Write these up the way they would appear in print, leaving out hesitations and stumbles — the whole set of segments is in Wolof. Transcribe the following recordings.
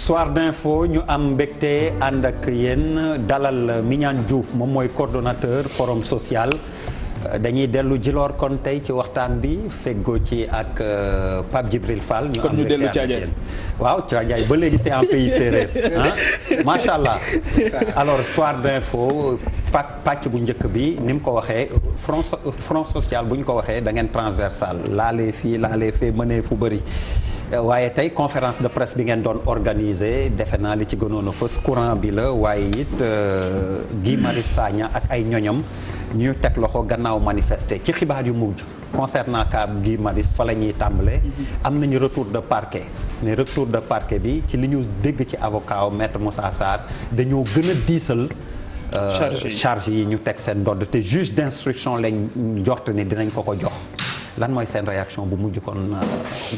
Soir d'info ñu am mbégte ànd ak yéen dalal Mignane Diouf moom mooy coordonnateur forum social dañuy dellu Djilor kon tey ci waxtaan bi feggoo ci ak Pape Djibril Fall. kon ñu dellu Thiadiaye waaw Thiadiaye ba léegi c'est un pays séeréer ah macha allah. alors soir d'info pàcc bu njëkk bi ni mu ko waxee front social bu ñu ko waxee da ngeen transversal laalee fii laalee fee mënee fu bëri. waaye tey conférence de presse bi ngeen doon organiser defe naa li ci gënoon a fës courant bi la waaye it Guy Marius Sagna ak ay ñoñam ñu teg loxo gannaaw manifester ci xibaar yu mujj concernant cas Guy Marius fa la ñuy tàmbale am nañu retour de parquet mais retour de parquet bi ci li ñu dégg ci avocat maître Moussa Sarr dañoo gën a diisal charge yi ñu teg seen ndodd te juge d'instruction lañ njort ni dinañ ko jox lan mooy seen réaction bu mujj kon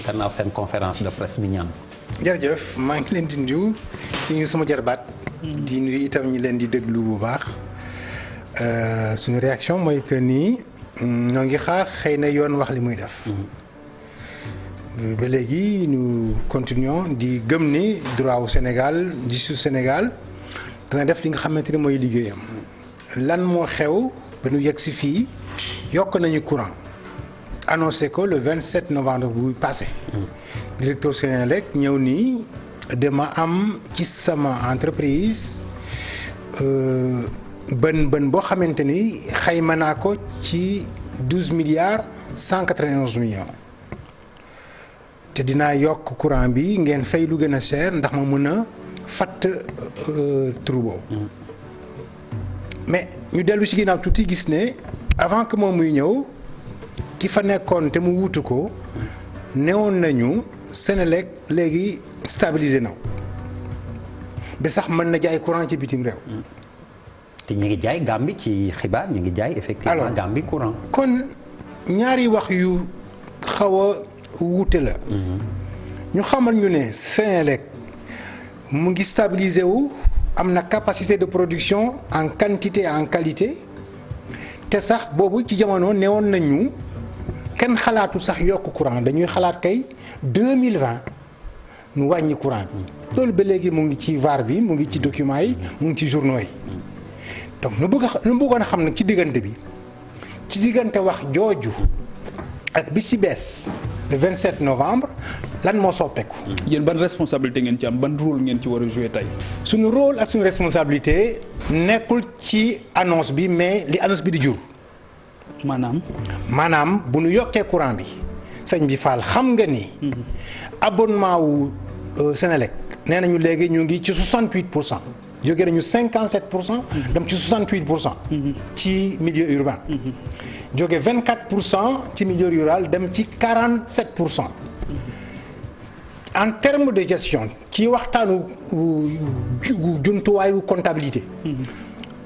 gannaaw seen conférence de presse mi ñaan jërëjëf maa ngi leen di nuyu sama jarbaat di nuyu itam ñi leen di déglu bu baax suñu réaction mooy que nii ñoo ngi xaar xëy na yoon wax li muy def ba léegi nous continuons di gëm ni droit au Sénégal justice Sénégal dana def li nga xamante ni mooy liggéeyam lan moo xew ba ñu yegg si fii yokk nañu courant annoncé ko le 27 novembre bu passé directeur Sénélec ñëw nii dama am ci sama entreprise bën boo xamante ni xayma naa ko ci 12 milliards 191 millions te dinaa yokk courant bi ngeen fay lu gën a cher ndax ma mën a fatt trou boobu mais ñu dellu ci ginnaaw tuuti gis ne avant que moom muy ñëw ki fa nekkoon te mu wuutu ko newoon nañu Sénélec léegi stabilisé na ba sax mën na jaay courant ci bitim réew. te ñu ngi jaay Gambie ci xibaar ñu ngi jaay effectivement Gambie courant. kon ñaari wax yu xaw a wuute la. ñu xamal ñu ne Sénélec mu ngi stabilisé wu am na capacité de production en quantité et en qualité te sax boobu ci jamono newoon nañu. kenn xalaatu sax yokk courant dañuy xalaat kay 2020 nu wàññi courant bi loolu ba léegi mu ngi ci VAR bi mu ngi ci documents yi mu ngi ci journaux yi donc nu bëggoon a xam nag ci diggante bi ci diggante wax jooju ak bi ci bees le 27 novembre lan moo soppeeku. yéen ban responsabilité ngeen ci am ban rôle ngeen ci war a jouer tey. suñu rôle ak suñu responsabilité nekkul ci annonce bi mais li annonce bi di jur. maanaam bu nu yokkee courant bi sëñ bi Fall xam nga ni. abonnement wu Sénélec nee nañu léegi ñu ngi ci 68%. jóge nañu 57%. dem ci 68%. ci milieu urbain. jóge 24% ci milieu rural dem ci 47%. en termes de gestion ci waxtaanu jumtuwaayu comptabilité.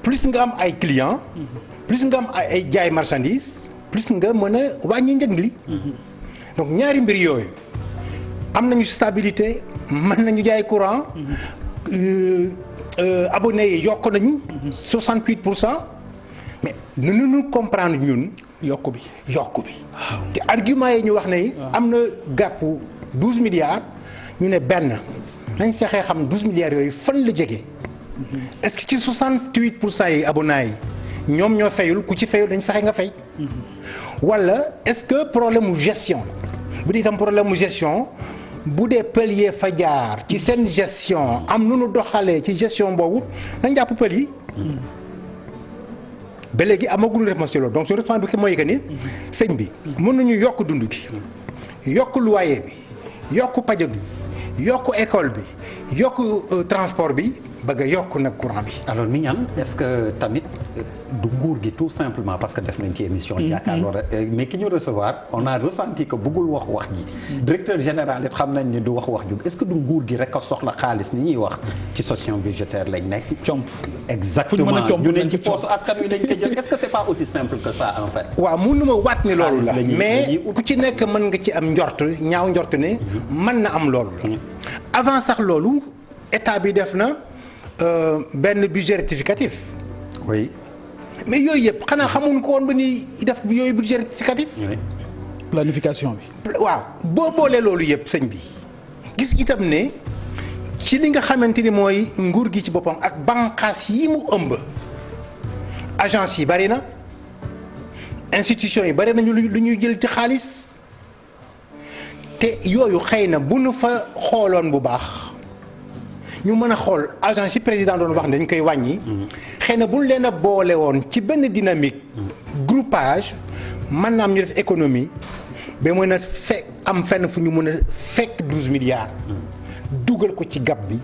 plus nga am ay clients. plus nga am ay jaay marchandise plus nga mën a wàññi njëg li donc ñaari mbir yooyu am nañu stabilité mën nañu jaay courant abonnés yi yokk nañu 68% mais nu comprendre ñun yokk bi te argument yi ñu wax ne am na gàpp 12 milliards ñu ne benn nañ fexee xam 12 milliards yooyu fan la jege est-ce que ci 68% yi abonnés yi ñoom ñoo fayul ku ci fayul dañ fexe nga fay wala est-ce que problème mu gestion la bu dee itam problème mu gestion bu dee pël yee fa jaar ci seen gestion am nu nu doxalee ci gestion boobu nañ jàpp pël yi ba léegi amagul réponse ci loolu donc su réponse bi mooy que ni sëñ bi mën nañu yokk dund gi yokk loyer bi yokk pajo bi yokk école bi yokk transport bi bëgg a yokk nag courant bi. alors Mignane est-ce que tamit du nguur gi tout simplement parce que def nañ ci émission. jàkkaarloo mais ki ñu recevoir on a ressenti que bëggul wax ji. directeur général it xam nañ ni du wax ju est-ce que du nguur gi rek a soxla xaalis ni ñuy wax ci session budgétaire lañ nekk. comp exactement ñu ne ci poosu askan wi lañ ko jël est-ce que c'est pas aussi simple que ça en fait. waaw mënu ma waat ni loolu la mais ku ci nekk mën nga ci am ñaaw njort ne mën na am loolu la. avant sax loolu état bi def na. benn budget rectificatif. oui. mais yooyu yëpp xanaa xamuñ ko woon ba ni def yooyu budget rectificatif. oui. planification bi. waaw boo boolee loolu yëpp sëñ bi gis itam ne ci li nga xamante ni mooy nguur gi ci boppam ak banqaas yi mu ëmb agence yi bari na institution yi bari nañu lu ñuy jël ci xaalis te yooyu xëy na bu nu fa xooloon bu baax ñu mën a xool agence yi président doon wax ne dañ koy wàññi xëy na bu ñu leen a boole woon ci benn dynamique groupage mën na am ñu def économie ba mën a am fenn fu ñu mën a fekk 12 milliards dugal ko ci gab bi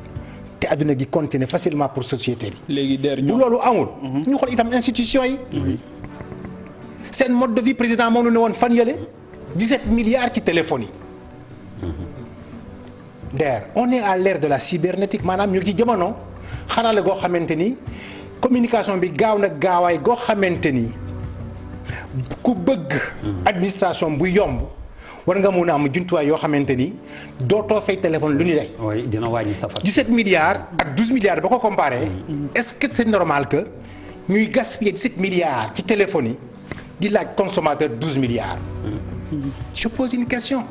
te adduna gi continuer facilement pour société bi. léegi der bu loolu amul. ñu xool itam institution yi. seen mode de vie président moo ne woon fan yële 17 milliards ci téléphone yi. der on est à l'ère de la cybernétique maanaam ñu ngi ci jamono xarale goo xamante ni communication bi gaaw na gaawaay goo xamante ni ku bëgg. administration bu yomb. war nga mun a am jumtuwaay yoo xamante ni dootoo fay téléphone lu ñu lay. oui dina wàññi sa facture. 17 milliards ak 12 milliards ba ko comparé. est-ce que c'est normal que ñuy gaspiller 17 milliards ci téléphone yi di laaj consommateur 12 milliards. je pose une question.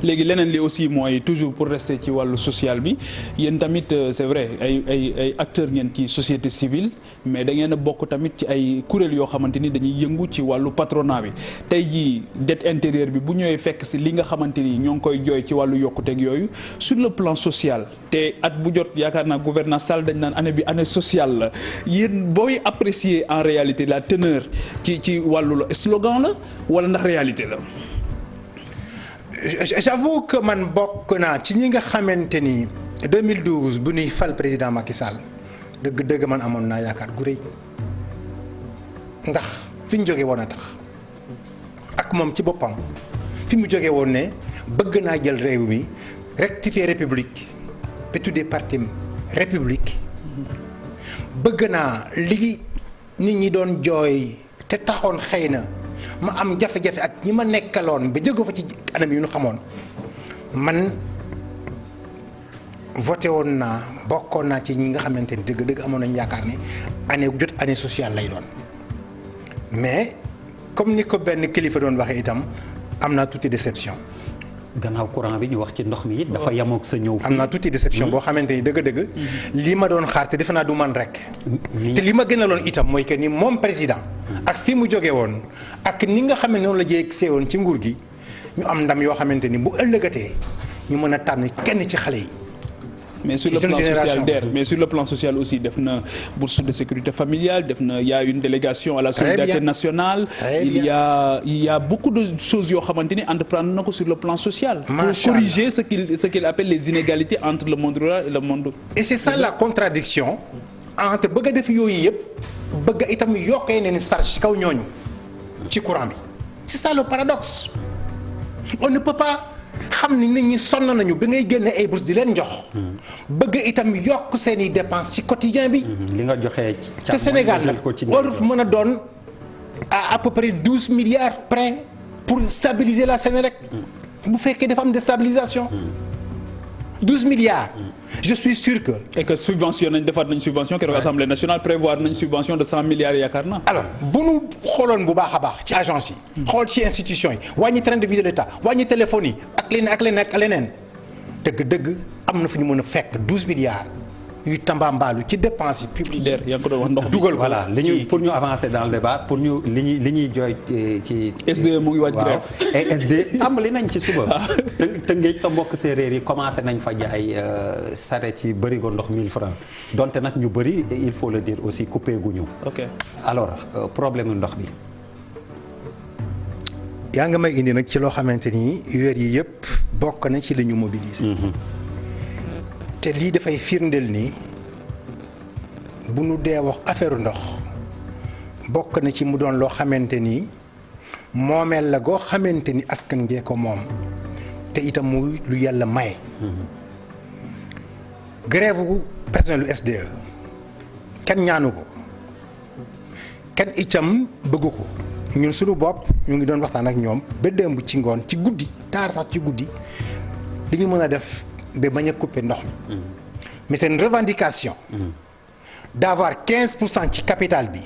léegi leneen li aussi mooy toujours pour rester ci wàllu social bi yéen tamit c'est vrai ay acteurs ngeen ci société civile mais da ngeen a bokk tamit ci ay kuréel yoo xamante ni dañuy yëngu ci wàllu patronat bi tey jii dette intérieure bi bu ñëwee fekk si li nga xamante ni ñoo ngi koy jooy ci wàllu yokkuteeg yooyu sur le plan social te at bu jot yaakaar naa gouvernance Sall dañ naan année bi année sociale la yéen booy apprécier en réalité la teneur ci wàllu la slogan la wala ndax réalité la. J'avoue que man bokk naa ci ñi nga xamante ni 2012 bu ñuy fal président Macky Sall dëgg man amoon naa yaakaar gu rëy ndax fi ñu jógee woon a tax ak moom ci boppam fi mu jógee woon ne bëgg naa jël réew mi rectifier république ba tuddee parti république bëgg naa li nit ñi doon jooy te taxoon xëy na. ma am jafe-jafe ak ñi ma nekkaloon ba jóge fa ci anam yu ñu xamoon man voté woon naa bokkoon naa ci ñi nga xamante ni dëgg amoon nañu yaakaar ni année sociale lay doon mais comme ni ko benn kilifa doon waxee itam am naa tuuti déception. gannaaw courant bi ñu wax ci ndox mi it dafa yemook sa ñëw. am naa tuuti déception boo xamante ni dëgg lii ma doon xaar te defe naa du man rek. te li ma gënaloon itam mooy que ni moom président. ak fi mu jóge woon ak ni nga xam ne noonu la jéeg woon ci nguur gi ñu am ndam yoo xamante ni bu ëllëgatee ñu mën a tànn kenn ci xale yi. mais sur le plan social mais sur le plan social aussi def na bourse de sécurité familiale def na y a une délégation à la solidarité nationale. il y a beaucoup de choses yoo xamante ni entreprendre na ko sur le plan social. pour corriger ce qu'il appelle les inégalités entre le monde rural et le monde. et c'est ça la contradiction entre bëgg a def yooyu yëpp bëgg itam yokkee ne ni charge ci kaw ñooñu ci courant bi c'est ça le paradoxe on ne peut pas. xam ni nit ñi sonn nañu bi ngay génne ay bourse di leen jox. bëgg itam yokk seeni dépense ci quotidien bi. li nga joxe te Sénégal nag warut mën a doon à peu près 12 milliards prêts pour stabiliser la Sénélec. bu fekkee dafa am déstabilisation. 12 milliards. je suis sûr que. et que subvention nañ defaat nañ subvention keroog assemblée nationale prévoir nañ subvention de 100 milliards yaakaar naa. alors bu nu xooloon bu baax a baax ci agence yi. xool ci institution yi wàññi train de vie de l'État wàññi téléphone yi ak leneen dëgg am na fu ñu mën a fekk 12 milliards yuy tambambaalu ci dépenses yi publiques. yaa ngi ko doon wax ndox mi dugal ko voilà pour ñu avancer dans le débat pour ñu li ñuy jooy ci. SDE mu ngi waaj grève. et SDE tàmbali nañ ci suba. Tëngéej sa mbokk séeréer yi commencé nañ fa jaay saret ci bërigo ndox 1000 francs donte nag ñu bëri il faut le dire aussi coupé guñu. ok alors problème ndox bi. yaa nga may indi nag ci loo xamante ni weer yi yëpp bokk na ci li ñu mobiliser. te lii dafay firndeel ni bu nu dee wax affaire ndox bokk na ci mu doon loo xamante ni moomeel la goo xamante ni askan ngee ko moom te itam muy lu yàlla maye. grève bu personnel lu SDE kenn ñaanu ko kenn itam bëggu ko ñun suñu bopp ñu ngi doon waxtaan ak ñoom ba démb ci ngoon ci guddi taar sax ci guddi li ñu mën a def. ba bañ a couper ndox mi mais c'est une revendication d'avoir 15% ci capital bi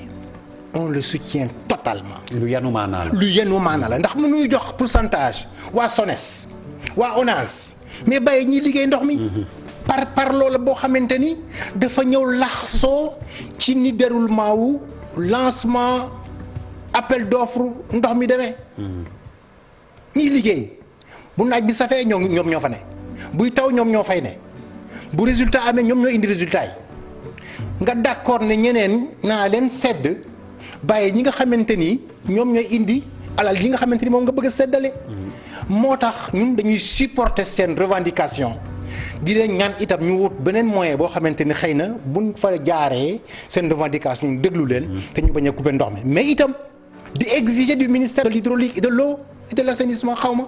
on le soutient totalement. lu yenu maanaa la ndax mënuñu jox pourcentage waa SONES waa ONAS mais bàyyi ñiy liggéey ndox mi par loola boo xamante ni dafa ñëw laxasoo ci ni déroulement wu lancement appel d'offre ndox mi demee. ñiy liggéey bu naaj bi safee ñoom ñoo fa ne buy taw ñoom ñoo fay ne bu résultat amee ñoom ñoo indi résultat yi nga d'accord ne ñeneen naa leen sedd bàyyi ñi nga xamante ni ñoom ñooy indi alal yi nga xamante ni moom nga bëgg a seddale. moo tax ñun dañuy supporter seen revendication di leen ñaan itam ñu wut beneen moyen boo xamante ni xëy na buñ fa jaaree seen revendication ñu déglu leen. te ñu bañ a couper ndox mi mais itam di exiger du ministère de l'hydraulique et de l'eau et de l'assainissement xaw ma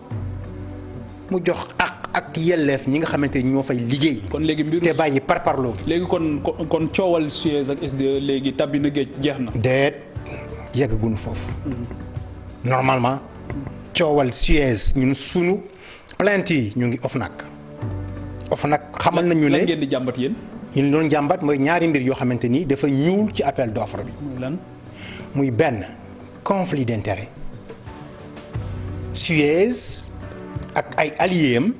mu jox ak yelleef ñi nga xamante ni ñoo fay liggéey. kon léegi mbiru te bàyyi parparloo. léegi kon coowal Suez ak SDE léegi tabbi na géej jeex na. déet yeggaguñu foofu. normalement coowal Suez ñun sunu plainte yi ñu ngi OFNAC xamal nañu ne lan ngeen di jàmbat yéen. ñu doon jàmbat mooy ñaari mbir yoo xamante ni dafa ñuul ci appel d'offre bi. lan muy benn conflit d'intérêt Suez ak ay alliés am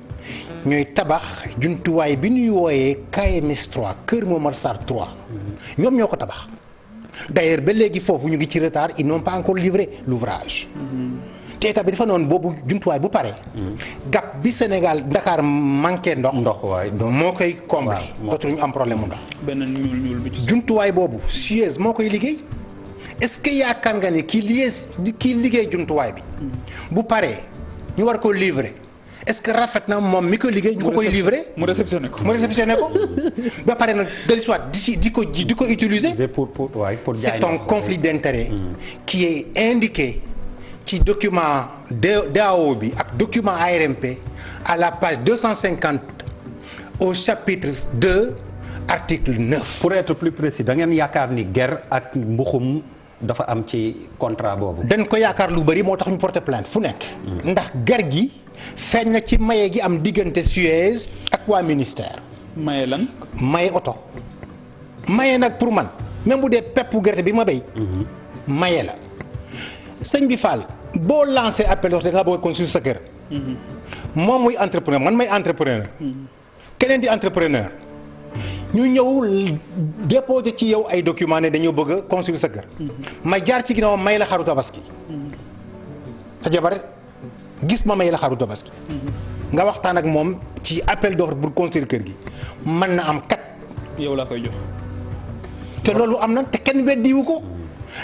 ñooy tabax jumtuwaay bi ñuy wooyee KMS 3 Kër Momar Sarr 3 ñoom ñoo ko tabax d'ailleurs ba léegi foofu ñu ngi ci retard ils n'ont pas encore livré l'ouvrage. te état bi dafa noonu boobu jumtuwaay bu pare. gap bi Sénégal Dakar manqué ndox. waay moo koy combler. dootuñu am problème mu ndox. benn ñuul bi ci jumtuwaay boobu Suez moo koy liggéey est-ce que yaakaar nga ni kii liggéey jumtuwaay bi. bu paree ñu war ko livrer est-ce que rafet na moom mi ko liggéey. ñu ko koy livrer mu réceptionné ko ba pare nag dellusiwaat di ko utiliser. pour c'est un conflit d'intérêt qui est indiqué. ci document DAO bi ak document ARMP à la page 250 au chapitre 2 article 9. pour être plus précis da ngeen yaakaar ni guerre ak mbuxum dafa am ci contrat boobu. dañ ko yaakaar lu bari moo tax ñu porter plainte fu nekk. ndax guerre gi feeñ na ci maye gi am diggante Suez ak waa ministère. maye lan. maye oto. maye nag pour man même bu dee peppu gerte bi ma béy. maye la sëñ bi Fall. boo lancé appel d'offre da nga bëgg a construire sa kër. moom muy entrepreneur man may entrepreneur. keneen di entrepreneur. ñu ñëw déposer ci yow ay documents ne dañoo bëgg a construire sa kër. ma jaar ci ginnaaw may la xaru tabaski. sa jabar gis ma may la xaru tabaski. nga waxtaan ak moom ci appel d'offre pour construire kër gi mën na am kat. yow laa koy jox. te loolu am na te kenn weddiwu ko.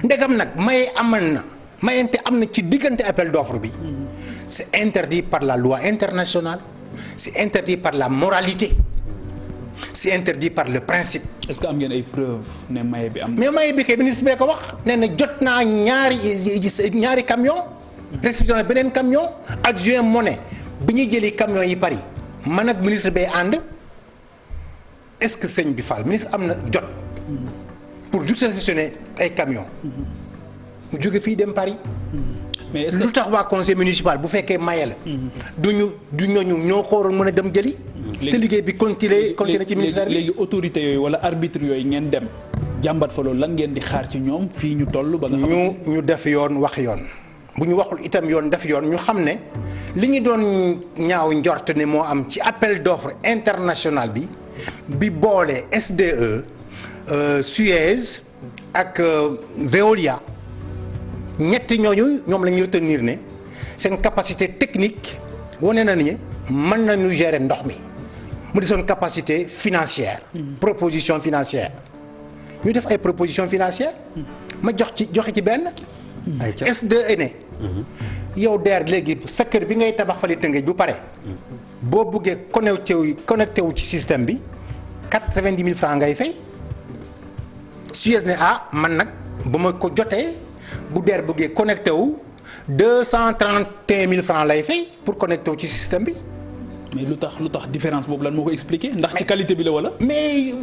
ndegam nag maye amal na. mayente am na ci diggante appel d'offre bi c'est interdit par la loi internationale c'est interdit par la moralité c'est interdit par le principe. est-ce que am ngeen ay preuves ne maye bi am. mais maye bi kay ministre bee ko wax nee na jot naa ñaari camion réception na beneen camion adjoint monnaie bi ñuy jëli camion yi Paris man ak ministre bee ànd est-ce que sëñ bi Fall ministre am na jot pour juste réceptionner ay camion mu jóge fii dem Paris. mais est-ce que lu tax waa conseil municipal bu fekkee maye la. du ñooñu ñoo ko waroon mën a dem jëli. te liggéey bi continuer ci ministère bi. léegi autorité yooyu wala arbitre yooyu ngeen dem jàmbat fa loolu lan ngeen di xaar ci ñoom fii ñu toll. ba nga xam ñu def yoon wax yoon bu ñu waxul itam yoon def yoon ñu xam ne li ñu doon ñaaw njort ne moo am ci appel d'offre international bi boole SDE Suez ak Veolia. ñetti ñooñu ñoom la ñu retenir ne seen capacité technique wane na ni mën nañu gérer ndox mi mu di seen capacité financière. proposition financière ñu def ay proposition financière ma joxe ci benn. SDE ne yow DER léegi sa kër bi ngay tabax fali Tëngéej bu pare. boo buggee connecté wu ci système bi 90 000 francs ngay fay Suez ne man nag ba ma ko jotee. bu DER bëggee connecté wu 231 000 francs lay fay pour connecté wu ci système bi. mais lu tax différence boobu lan moo ko expliquer ndax ci qualité bi la wala. mais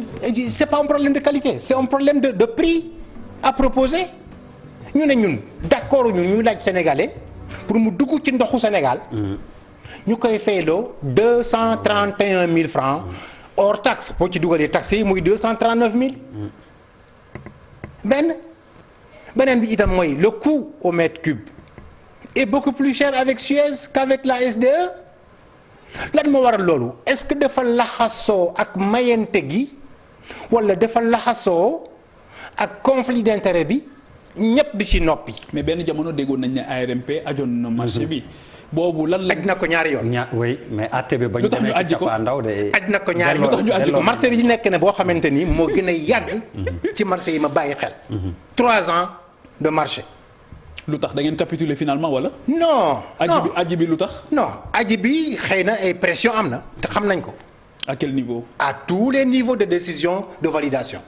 c'est pas un problème de qualité c'est un problème de prix à proposer ñu ne ñun d'accord ñu laaj sénégalais pour mu dugg ci ndoxu Sénégal. ñu koy fayloo 231 000 francs hors taxe boo ci dugalee taxes yi muy 239 000. beneen bi itam mooy le coût au mètre cube est beaucoup plus cher avec Suez qu'avec la SDE lan moo waral loolu est-ce que dafa laxasoo ak mayente gi wala dafa laxasoo ak conflit d'intérêt bi ñëpp di ci noppi. mais benn jamono déggoon nañ ne ARMP ajoon na marché bi. boobu lan la aj na ko ñaari yoon. oui mais àtte bi bañ lu tax ñu demee ajji ci ko cappaandaw de. aj na ko ñaari lu tax ñu ajji ko marché bi nekk ne boo xamante ni moo gën a yàgg. ci marché yi ma bàyyi xel. 3 ans de marché. lu tax da ngeen capituler finalement wala. non non aji bi lu tax. non aji bi xëy na ay pression am na te xam nañ ko. à quel niveau. à tous les niveaux de décision de validation.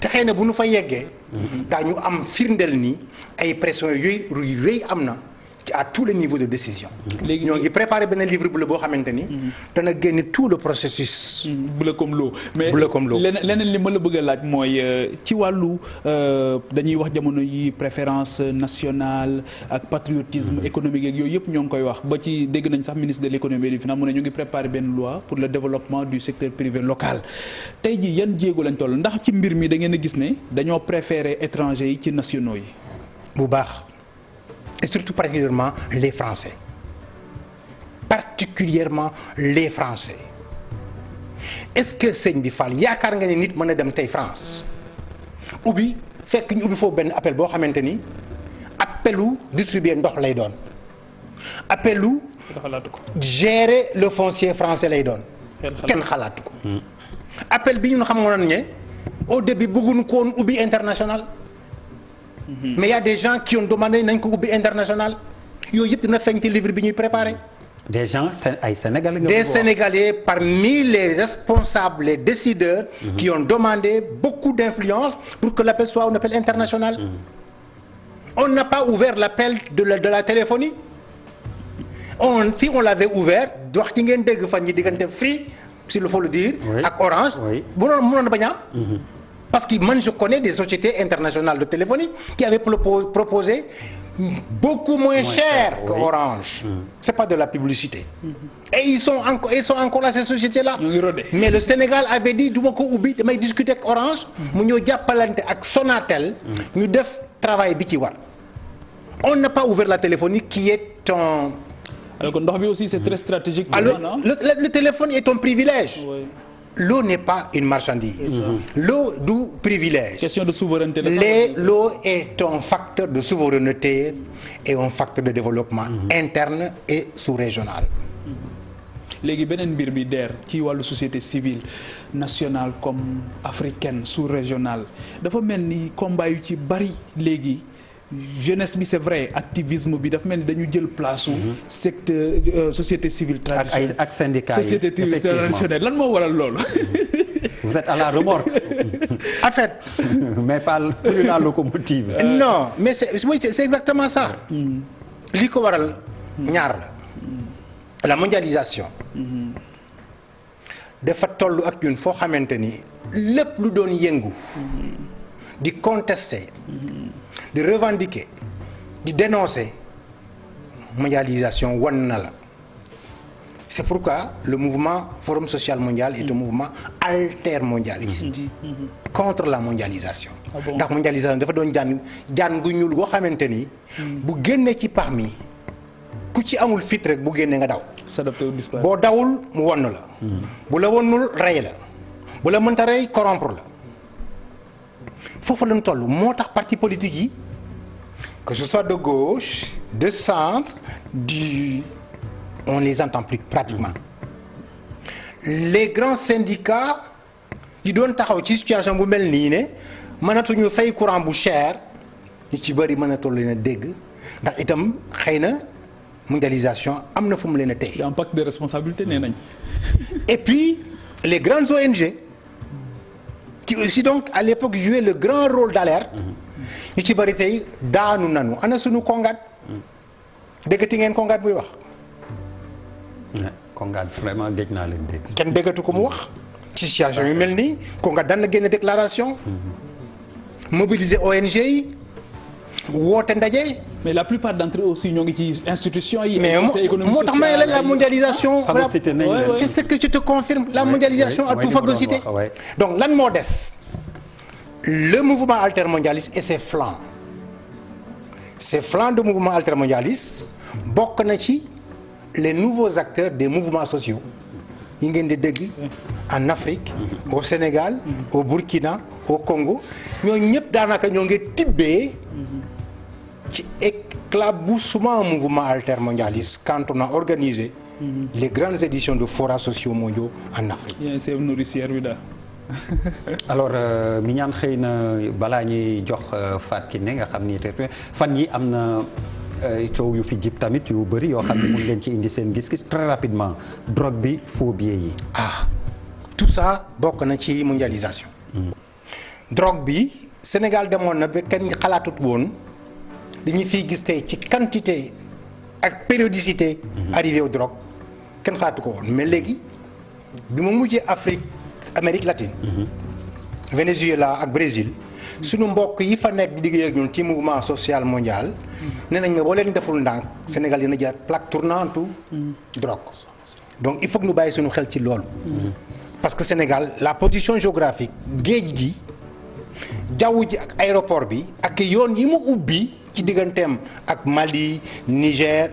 te xëy na bu nu fa yeggee. daañu am firndeel ni ay pression yooyu rëy am na ci à tous les niveaux de décision. léegi ñoo ngi préparé benn livre bleu boo xamante ni. dana génne tout le processus. bleu comme l'eau mais bleu comme l'eau. leneen li ma la bëgg a laaj mooy ci wàllu dañuy wax jamono yi préférence nationale ak patriotisme économique ak yooyu yëpp ñoo ngi koy wax ba ci dégg nañ sax ministre de l'économie et des finances mu ne ñu ngi préparé benn loi pour le développement du secteur privé local tey jii yan jéego lañ toll ndax ci mbir mi da ngeen a gis ne dañoo préféré étrangers yi ci nationaux yi. bu baax. et surtout particulièrement les Français est-ce que sëñ bi Fall yaakaar nga ne nit mën a dem tey France ubbi fekk ñu ubbi foofu benn appel boo xamante ni appelu distribuer ndox lay doon appelu gérer le foncier français lay doon kenn xalaatu ko appel bi ñu xam nga noonu ne au début bëgguñu ko woon ubbi international. mais il y a des gens qui ont demandé nañ ko ubbi international yooyu yëpp dina feeñ ci livre bi ñuy préparé. des gens ay sénégalais nga des sénégalais parmi les responsables les décideurs. qui ont demandé beaucoup d'influence pour que l'appel soit un appel international. on n'a pas ouvert l'appel de la téléphonie. si on l'avait ouvert wax ci ngeen dégg fan yi diggante Free s'il faut le dire. ak Orange. bu doon mënoon bañ a am. parce que man je connais des sociétés internationales de téléphonie qui avaient proposé beaucoup moins cher que Orange. C'est pas de la publicité. Et ils sont encore là ces sociétés-là. Mais le Sénégal avait dit du ma ko ubbi damay discuter ak Orange. mu ñëw jàppalante ak Sonatel. ñu def travail bi ci war. On n'a pas ouvert la téléphonie qui est un. alors que ndox bi aussi c'est très stratégique. alors le téléphone est un privilège. Oui. L'eau n'est pas une marchandise. L'eau du privilège. Question de souveraineté. L'eau est un facteur de souveraineté et un facteur de développement interne et sous-régional. léegi beneen mbir bi DER ci wàllu société civile nationale comme africaine sous-régionale dafa mel ni combat yu ci bari léegi jeunesse bi c'est vrai activisme bi dafa mel ni dañu jël place su secteur société civile traditionnelle ak syndicat yi société civile traditionnelle lan moo waral loolu. vous êtes à la remorque. en fait. mais pas plus la locomotive. non mais c'est exactement ça. li ko waral ñaar la mondialisation. dafa toll ak ñun foo xamante ni lépp lu doon yëngu. di contester. di revendiquer di dénoncer mondialisation wan na la c'est pourquoi le mouvement Forum social mondial est un mouvement altermondialiste contre la mondialisation ndax mondialisation dafa doon jaan gu ñuul goo xamante ni bu génnee ci pax mi ku ci amul fit rek bu génnee nga daw boo dawul mu wonn la bu la wonnul rey la bu la mënta rey corrompre la foofu lañ toll moo tax parti politique yi que ce soit de gauche de centre on les entend plus pratiquement les grands syndicats yi doon taxaw ci situation bu mel nii ne mënatuñu fay courant bu cher ñu ci bëri mënatul leen a dégg ndax itam xëy na mondialisation am na fu mu leen a téye. un pacte de responsabilité nee nañ. et puis les grandes ONG qui aussi donc à l'époque jouaient le grand rôle d'alerte. ñu ci bëri tey daanu nanu ana sunu kongaat déggati ngeen kongaat buy wax. kongaat vraiment géej naa leen dégg. kenn déggatu ko mu wax. ci situation yu mel nii kongaat daan na génne déclaration. mobiliser ONG yi woote ndaje. mais la plupart d'entre eux aussi ñoo ngi ci institutions yi. mais moo tax may la mondialisation. c'est ce que je te confirme la mondialisation a tout phagocyté. donc lan moo des. le mouvement altermondialiste et ses flancs de mouvement altermondialiste bokk na ci les nouveaux acteurs des mouvements sociaux yi ngeen di dégg en Afrique au Sénégal au Burkina au Congo ñooñu ñëpp daanaka ñoo ngi tibbee ci éclaboussement mouvement altermondialiste quand on a organisé les grandes éditions de forats sociaux mondiaux en Afrique. c'est nourricière bi daal. alors Mignane xëy na balaa ñuy jox Fatou Kiné nga xam ni te fan yi am na coow yu fi jib tamit yu bëri yoo xam ne mun ngeen ci indi seen gis-gis très rapidement drogue bi faux billets yi. tout ça bokk na ci mondialisation. drogue bi Sénégal demoon na ba kenn xalaatut woon li ñu fiy gis tey ci quantité ak périodicité. arrivé au drogue kenn xalaatu ko woon mais léegi bi ma mujjee Amérique latine. Venezuela ak Brésil. sunu mbokk yi fa nekk di liggéey ak ñun ci mouvement social mondial. nee nañ ma boo leen deful ndànk Sénégal dina jaar plaque tournante drogue. donc il faut que ñu bàyyi suñu xel ci loolu. parce que Sénégal la position géographique géej gi jaww ji ak aéroport bi ak yoon yi mu ubbi ci digganteem ak Mali Niger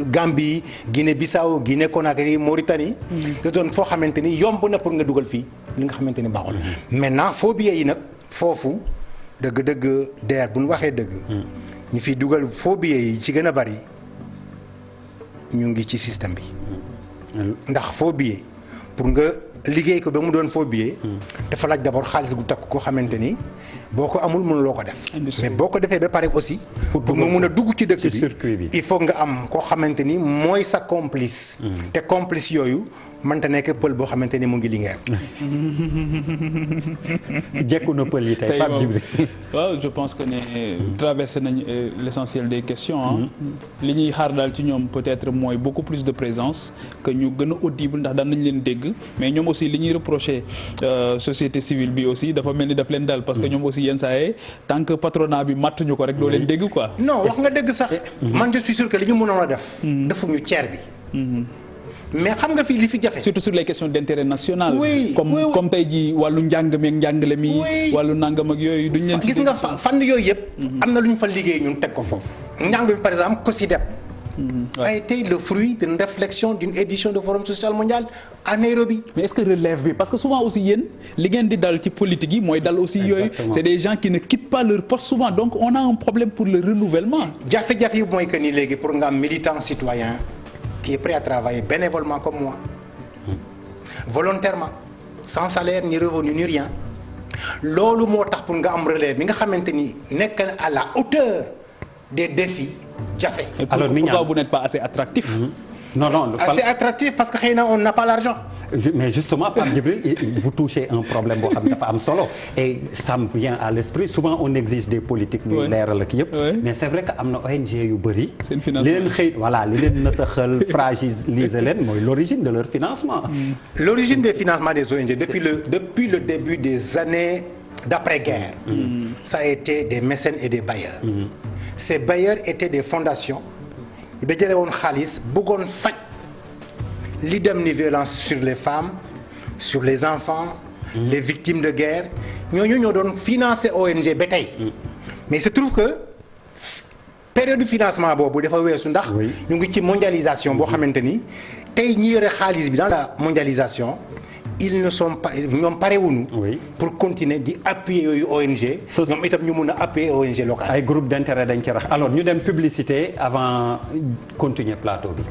Gambie Guinée-Bissau Guinée-Conakry Mauritanie. da doon foo xamante ni yomb na pour nga dugal fii li nga xamante ni baaxul. maintenant faux billets yi nag foofu dëgg-dëgg DER bu ñu waxee dëgg. ñi fiy dugal faux billets yi ci gën a bari ñu ngi ci système bi. ndax faux billet pour nga liggéey ko ba mu doon faux billet. dafa laaj d'abord xaalis gu takk koo xamante ni boo ko amul mënuloo ko def. mais boo ko defee ba pare aussi. pour nga mun a dugg ci dëkk bi il faut nga am koo xamante ni mooy sa complice. te complice yooyu mënta nekk pël boo xamante ni mu ngi Linguère. jekku na pël yi tey Pape Djibril. waaw je pense que ne traversé nañ l'essentiel des questions li ñuy xaar daal ci ñoom peut-être mooy beaucoup plus de présence que ñu gën a audible ndax daan nañ leen dégg mais ñoom aussi li ñuy reprocher société civile bi aussi dafa mel ni daf leen daal parce que ñoom aussi yenn saa yi tant que patronat bi mattuñu ko rek doo leen dégg quoi. non wax nga dëgg sax. man je suis sûr que li ñu mënoon a def. defuñu ceer bi. mais xam nga fii li fi jafe. surtout sur les questions d'intérêt national. oui comme tey jii wàllu njàng mi ak njàngale mi. wàllu nangam ak yooyu duñ leen. gis nga fànn yooyu yëpp. am na lu ñu fa liggéey ñun teg ko foofu. njàng mi par exemple COSYDEP. a été le fruit d'une réflexion d'une édition de forum social mondial à Nairobi. mais est-ce que relève bi parce que souvent aussi yéen li ngeen di dal ci politique yi mooy dal aussi yooyu. c'est des gens qui ne quittent pas leur poste souvent donc on a un problème pour le renouvellement. jafe-jafe yi mooy que ni léegi pour nga am militant citoyen qui est prêt à travailler bénévolement comme moi volontairement sans salaire ni revenu ni rien loolu moo tax pour nga am relève mi nga xamante ni nekk na à la hauteur des défis jafe. alors pourquoi vous n'êtes pas assez attractif. non assez attractif parce que xëy na on n'a pas l'argent. mais justement Pape Djibril vous touchez un problème boo xam ne dafa am solo et ça me vient à l'esprit souvent on exige des politiques ñuy leeral ak yëpp mais c'est vrai que am na ONG yu bëri li leen xëy voilà li leen na sa xel fragiliser leen mooy l'origine de leur financement. L'origine des financements des ONG depuis le début des années d'après-guerre ça a été des mécènes et des bailleurs. Ces bailleurs étaient des fondations yu dajale woon xaalis bëggoon faj li dem ni violence sur les femmes sur les enfants les victimes de guerre ñooñu ñoo doon financer ONG ba tey mais il se trouve que période de financement boobu dafa weesu ndax ñu ngi ci mondialisation boo xamante ni tey ñi yore xaalis bi dans la mondialisation ils ne sont pas ñoom parewuñu pour continuer di appuyer yooyu ONG ñoom itam ñu mun a appuyer ONG locale ay groupe d'intérêt dañ ci rax alors ñu dem publicité avant continuer plateau bi